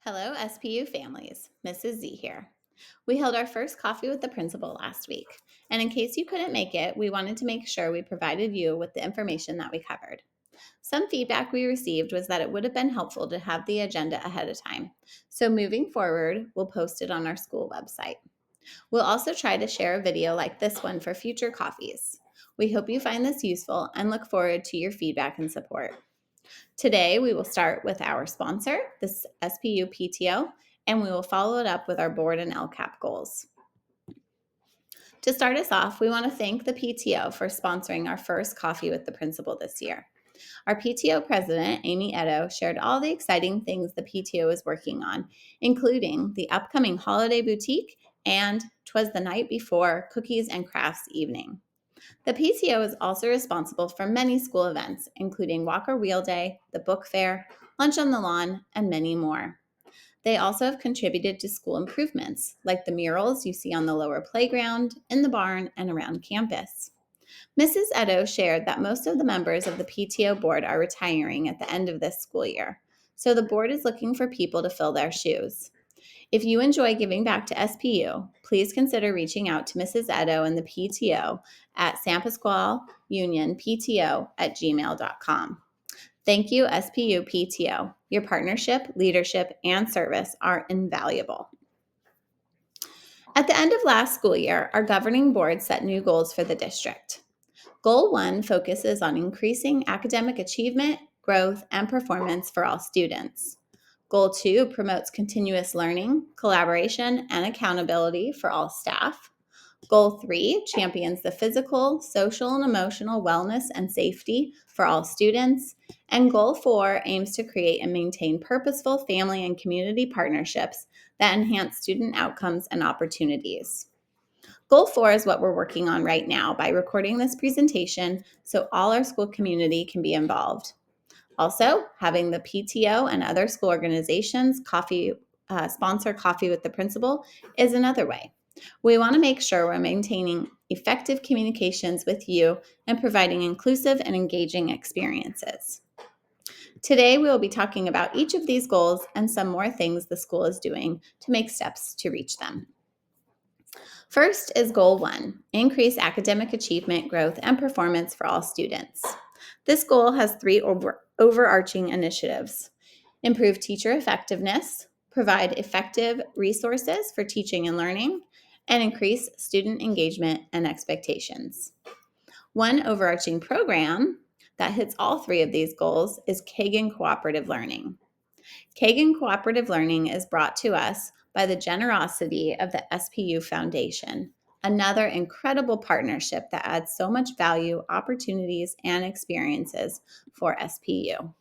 Hello, SPU families. Mrs. Z here. We held our first coffee with the principal last week, and in case you couldn't make it, we wanted to make sure we provided you with the information that we covered. Some feedback we received was that it would have been helpful to have the agenda ahead of time, so moving forward, we'll post it on our school website. We'll also try to share a video like this one for future coffees. We hope you find this useful and look forward to your feedback and support. Today, we will start with our sponsor, the SPU PTO, and we will follow it up with our board and LCAP goals. To start us off, we want to thank the PTO for sponsoring our first coffee with the principal this year. Our PTO president, Amy Edo, shared all the exciting things the PTO is working on, including the upcoming holiday boutique and 'Twas the Night Before Cookies and Crafts Evening. The PTO is also responsible for many school events, including Walker Wheel Day, the book fair, Lunch on the Lawn, and many more. They also have contributed to school improvements, like the murals you see on the lower playground, in the barn, and around campus. Mrs. Edo shared that most of the members of the PTO board are retiring at the end of this school year, so the board is looking for people to fill their shoes. If you enjoy giving back to SPU, please consider reaching out to Mrs. Edo and the PTO at sampasqualunionpto@gmail.com. Thank you, SPU PTO. Your partnership, leadership, and service are invaluable. At the end of last school year, our governing board set new goals for the district. Goal 1 focuses on increasing academic achievement, growth, and performance for all students. Goal 2 promotes continuous learning, collaboration, and accountability for all staff. Goal 3 champions the physical, social, and emotional wellness and safety for all students. And Goal 4 aims to create and maintain purposeful family and community partnerships that enhance student outcomes and opportunities. Goal 4 is what we're working on right now by recording this presentation so all our school community can be involved. Also, having the PTO and other school organizations sponsor coffee with the principal is another way. We want to make sure we're maintaining effective communications with you and providing inclusive and engaging experiences. Today, we will be talking about each of these goals and some more things the school is doing to make steps to reach them. First is Goal 1, increase academic achievement, growth, and performance for all students. This goal has three overarching initiatives: improve teacher effectiveness, provide effective resources for teaching and learning, and increase student engagement and expectations. One overarching program that hits all three of these goals is Kagan Cooperative Learning. Kagan Cooperative Learning is brought to us by the generosity of the SPU Foundation, another incredible partnership that adds so much value, opportunities, and experiences for SPU.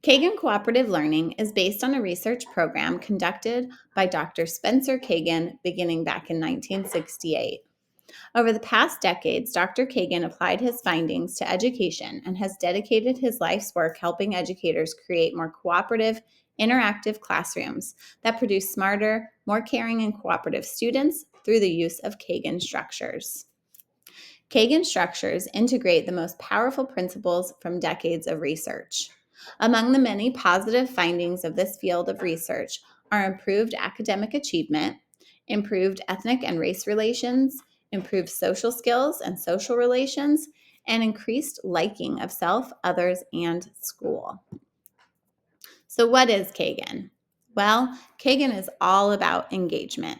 Kagan Cooperative Learning is based on a research program conducted by Dr. Spencer Kagan beginning back in 1968. Over the past decades, Dr. Kagan applied his findings to education and has dedicated his life's work helping educators create more cooperative, interactive classrooms that produce smarter, more caring, and cooperative students through the use of Kagan structures. Kagan structures integrate the most powerful principles from decades of research. Among the many positive findings of this field of research are improved academic achievement, improved ethnic and race relations, improved social skills and social relations, and increased liking of self, others, and school. So what is Kagan? Well, Kagan is all about engagement.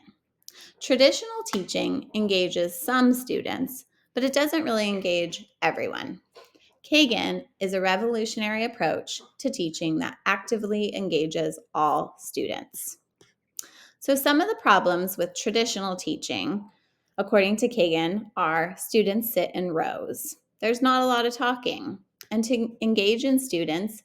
Traditional teaching engages some students, but it doesn't really engage everyone. Kagan is a revolutionary approach to teaching that actively engages all students. So some of the problems with traditional teaching, according to Kagan, are students sit in rows. There's not a lot of talking. And to engage in students,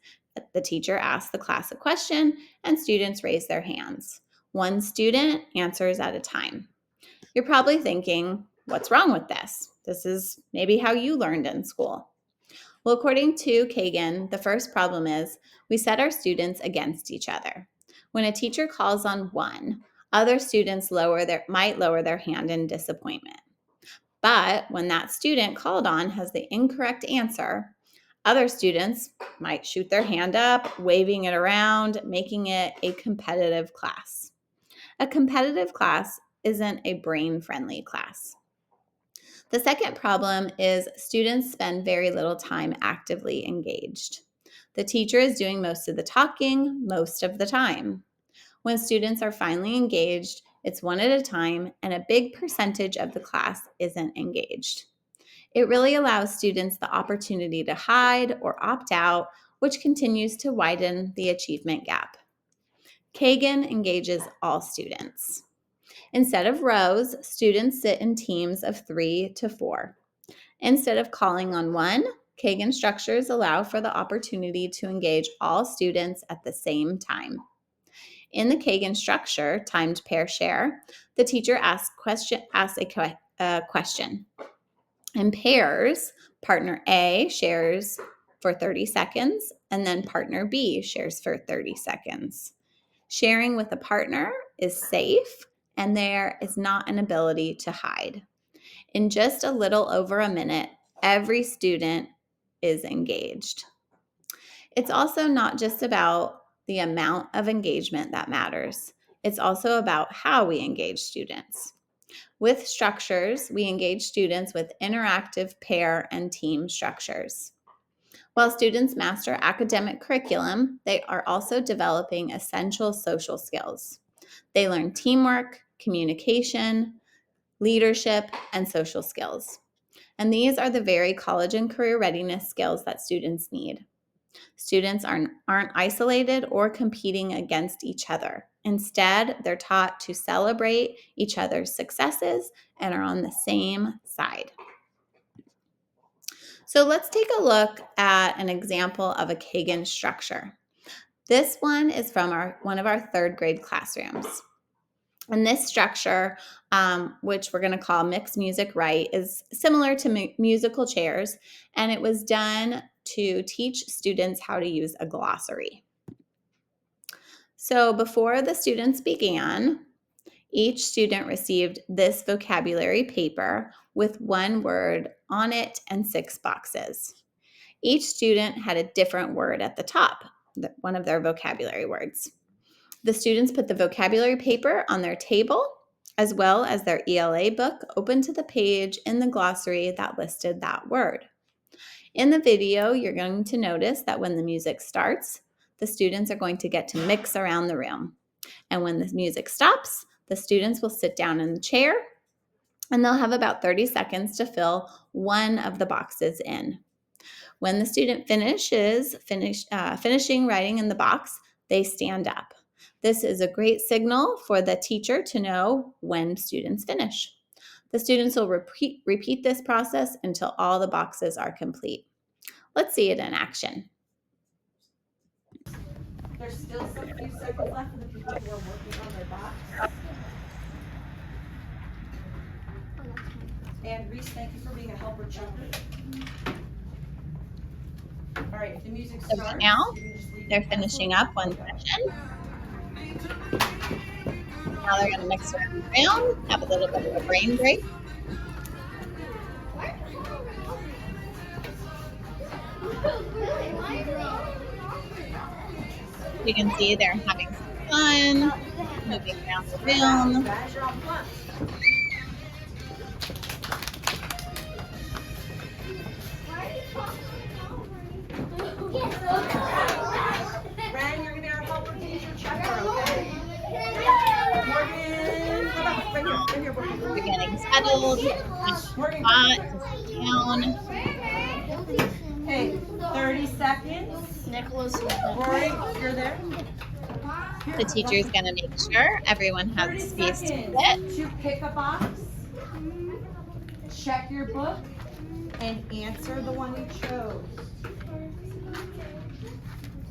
the teacher asks the class a question and students raise their hands. One student answers at a time. You're probably thinking, what's wrong with this? This is maybe how you learned in school. Well, according to Kagan, the first problem is we set our students against each other. When a teacher calls on one, other students might lower their hand in disappointment. But when that student called on has the incorrect answer, Other students might shoot their hand up, waving it around, making it a competitive class. A competitive class isn't a brain-friendly class. The second problem is students spend very little time actively engaged. The teacher is doing most of the talking most of the time. When students are finally engaged, it's one at a time, and a big percentage of the class isn't engaged. It really allows students the opportunity to hide or opt out, which continues to widen the achievement gap. Kagan engages all students. Instead of rows, students sit in teams of 3 to 4. Instead of calling on one, Kagan structures allow for the opportunity to engage all students at the same time. In the Kagan structure, timed pair share, the teacher asks a question. In pairs, partner A shares for 30 seconds, and then partner B shares for 30 seconds. Sharing with a partner is safe, and there is not an ability to hide. In just a little over a minute, every student is engaged. It's also not just about the amount of engagement that matters. It's also about how we engage students. With structures, we engage students with interactive pair and team structures. While students master academic curriculum, they are also developing essential social skills. They learn teamwork, communication, leadership, and social skills. And these are the very college and career readiness skills that students need. Students aren't isolated or competing against each other. Instead, they're taught to celebrate each other's successes and are on the same side. So let's take a look at an example of a Kagan structure. This one is from one of our third grade classrooms. And this structure, which we're going to call Mixed Music Right, is similar to musical chairs, and it was done to teach students how to use a glossary. So before the students began, each student received this vocabulary paper with one word on it and 6 boxes. Each student had a different word at the top, one of their vocabulary words. The students put the vocabulary paper on their table, as well as their ELA book open to the page in the glossary that listed that word. In the video, you're going to notice that when the music starts, the students are going to get to mix around the room. And when the music stops, the students will sit down in the chair, and they'll have about 30 seconds to fill one of the boxes in. When the student finishing writing in the box, they stand up. This is a great signal for the teacher to know when students finish. The students will repeat this process until all the boxes are complete. Let's see it in action. There's still some few seconds left for the people who are working on their box. And Reese, thank you for being a helper chunker. All right, if the music starts, so right now, they're finishing up one session. Now they're going to mix around, have a little bit of a brain break. You can see they're having some fun, moving around the room. Ren, you're going to be our helper teacher checker, okay? Morgan, come on, right here, We're getting settled, hot, down. Okay, 30 seconds. Nicholas. Rory, you're there. The teacher is going to make sure everyone has space to sit. To pick a box, check your book, and answer the one you chose.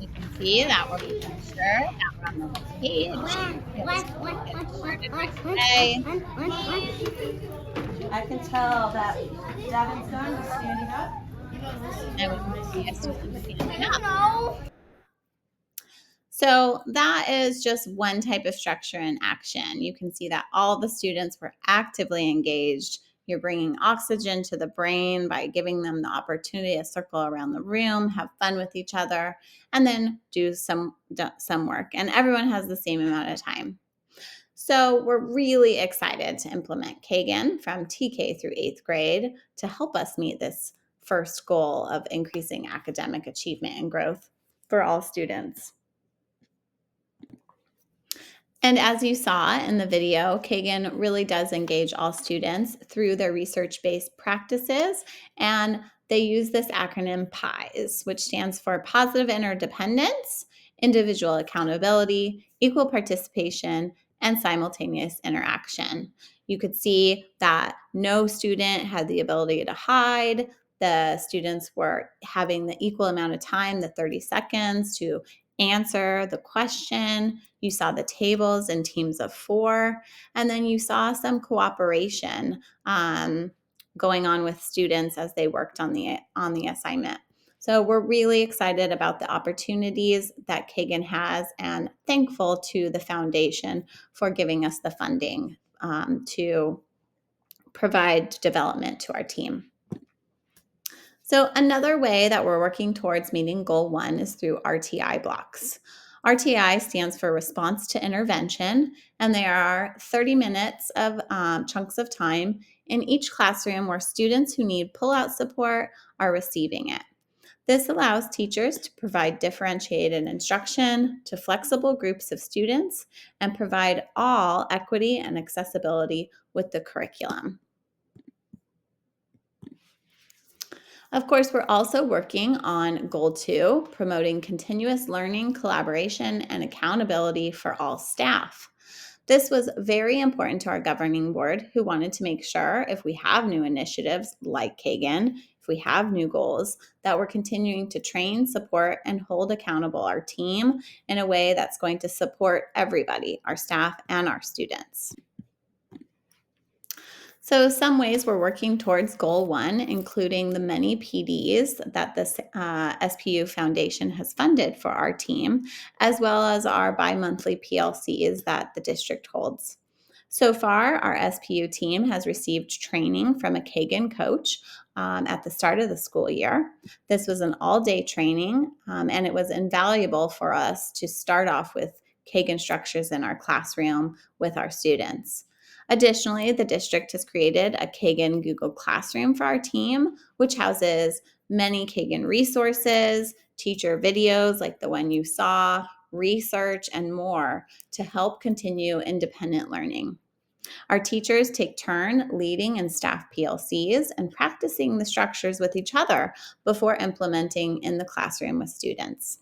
You can see that we're making sure that we're on the right page. I can tell that Devin's done. He's standing up. And we can see a student standing up. So that is just one type of structure in action. You can see that all the students were actively engaged. You're bringing oxygen to the brain by giving them the opportunity to circle around the room, have fun with each other, and then do some work. And everyone has the same amount of time. So we're really excited to implement Kagan from TK through 8th grade to help us meet this first goal of increasing academic achievement and growth for all students. And as you saw in the video, Kagan really does engage all students through their research-based practices, and they use this acronym PIES, which stands for Positive Interdependence, Individual Accountability, Equal Participation, and Simultaneous Interaction. You could see that no student had the ability to hide. The students were having the equal amount of time, the 30 seconds, to answer the question. You saw the tables in teams of 4, and then you saw some cooperation going on with students as they worked on the assignment. So we're really excited about the opportunities that Kagan has, and thankful to the foundation for giving us the funding to provide development to our team. So another way that we're working towards meeting goal 1 is through RTI blocks. RTI stands for Response to Intervention, and they are 30 minutes of chunks of time in each classroom where students who need pull-out support are receiving it. This allows teachers to provide differentiated instruction to flexible groups of students and provide all equity and accessibility with the curriculum. Of course, we're also working on Goal 2, promoting continuous learning, collaboration, and accountability for all staff. This was very important to our governing board, who wanted to make sure if we have new initiatives like Kagan, if we have new goals, that we're continuing to train, support, and hold accountable our team in a way that's going to support everybody, our staff and our students. So some ways we're working towards goal 1, including the many PDs that the SPU Foundation has funded for our team, as well as our bi-monthly PLCs that the district holds. So far, our SPU team has received training from a Kagan coach at the start of the school year. This was an all-day training, and it was invaluable for us to start off with Kagan structures in our classroom with our students. Additionally, the district has created a Kagan Google Classroom for our team, which houses many Kagan resources, teacher videos like the one you saw, research, and more to help continue independent learning. Our teachers take turn leading in staff PLCs and practicing the structures with each other before implementing in the classroom with students.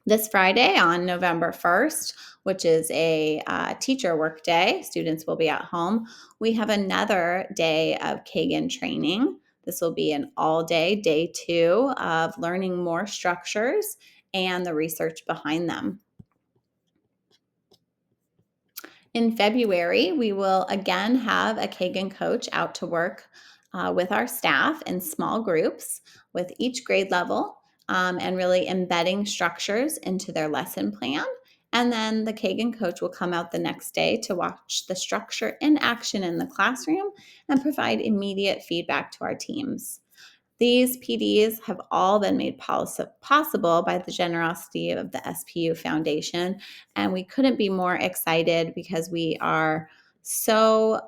This Friday on November 1st, which is a teacher work day, students will be at home, we have another day of Kagan training. This will be an all-day, day 2 of learning more structures and the research behind them. In February, we will again have a Kagan coach out to work with our staff in small groups with each grade level. And really embedding structures into their lesson plan. And then the Kagan coach will come out the next day to watch the structure in action in the classroom and provide immediate feedback to our teams. These PDs have all been made possible by the generosity of the SPU Foundation, and we couldn't be more excited because we are so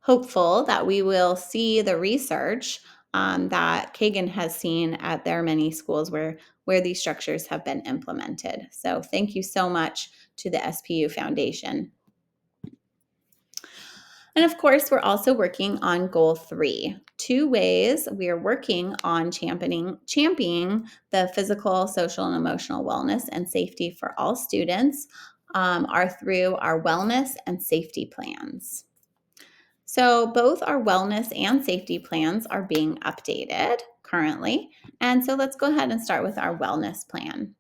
hopeful that we will see the research that Kagan has seen at their many schools where these structures have been implemented. So thank you so much to the SPU Foundation. And of course, we're also working on Goal 3. 2 ways we are working on championing the physical, social, and emotional wellness and safety for all students are through our wellness and safety plans. So both our wellness and safety plans are being updated currently. And so let's go ahead and start with our wellness plan.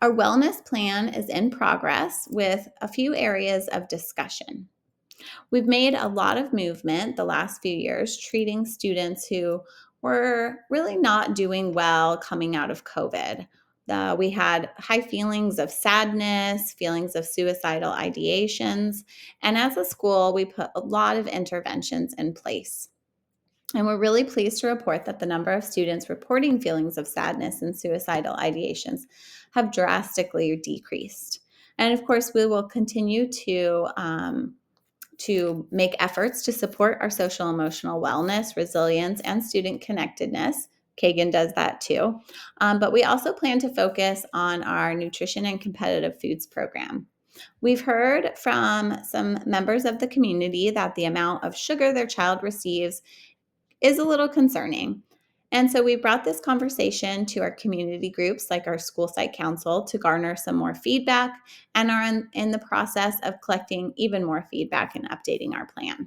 Our wellness plan is in progress with a few areas of discussion. We've made a lot of movement the last few years treating students who were really not doing well coming out of COVID. We had high feelings of sadness, feelings of suicidal ideations. And as a school, we put a lot of interventions in place. And we're really pleased to report that the number of students reporting feelings of sadness and suicidal ideations have drastically decreased. And of course, we will continue to make efforts to support our social emotional wellness, resilience, and student connectedness. Kagan does that too. But we also plan to focus on our nutrition and competitive foods program. We've heard from some members of the community that the amount of sugar their child receives is a little concerning. And so we brought this conversation to our community groups like our school site council to garner some more feedback and are in the process of collecting even more feedback and updating our plan.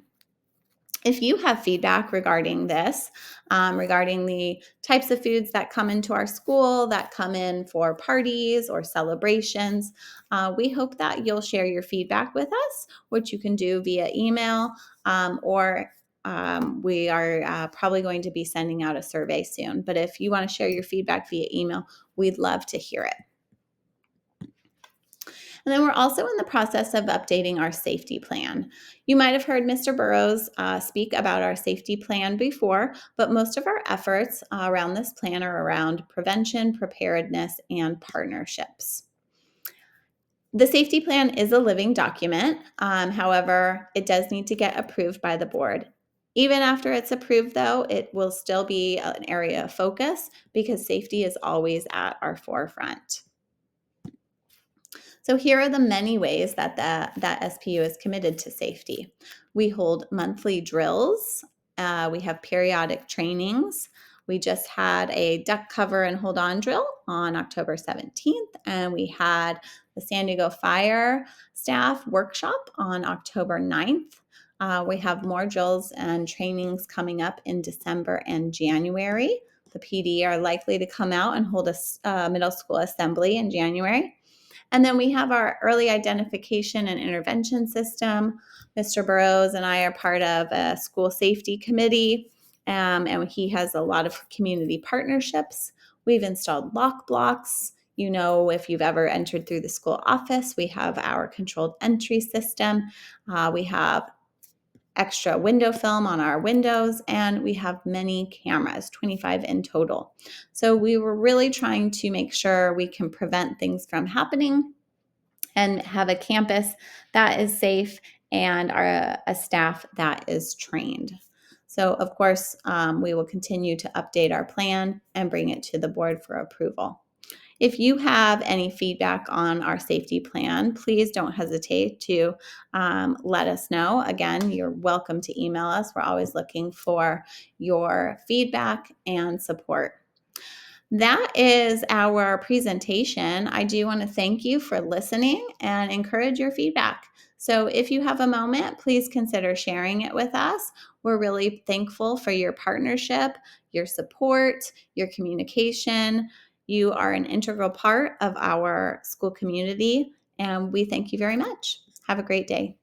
If you have feedback regarding this, regarding the types of foods that come into our school, that come in for parties or celebrations, we hope that you'll share your feedback with us, which you can do via email or we are probably going to be sending out a survey soon. But if you want to share your feedback via email, we'd love to hear it. And then we're also in the process of updating our safety plan. You might have heard Mr. Burrows speak about our safety plan before, but most of our efforts around this plan are around prevention, preparedness, and partnerships. The safety plan is a living document. However, it does need to get approved by the board. Even after it's approved, though, it will still be an area of focus because safety is always at our forefront. So here are the many ways that SPU is committed to safety. We hold monthly drills. We have periodic trainings. We just had a duck cover and hold on drill on October 17th, and we had the San Diego Fire staff workshop on October 9th. We have more drills and trainings coming up in December and January. The PD are likely to come out and hold a middle school assembly in January. And then we have our early identification and intervention system. Mr. Burrows and I are part of a school safety committee, and he has a lot of community partnerships. We've installed lock blocks. You know, if you've ever entered through the school office, we have our controlled entry system. We have extra window film on our windows, and we have many cameras, 25 in total. So we were really trying to make sure we can prevent things from happening and have a campus that is safe and a staff that is trained. So of course, we will continue to update our plan and bring it to the board for approval. If you have any feedback on our safety plan, please don't hesitate to let us know. Again, you're welcome to email us. We're always looking for your feedback and support. That is our presentation. I do want to thank you for listening and encourage your feedback. So if you have a moment, please consider sharing it with us. We're really thankful for your partnership, your support, your communication. You are an integral part of our school community, and we thank you very much. Have a great day.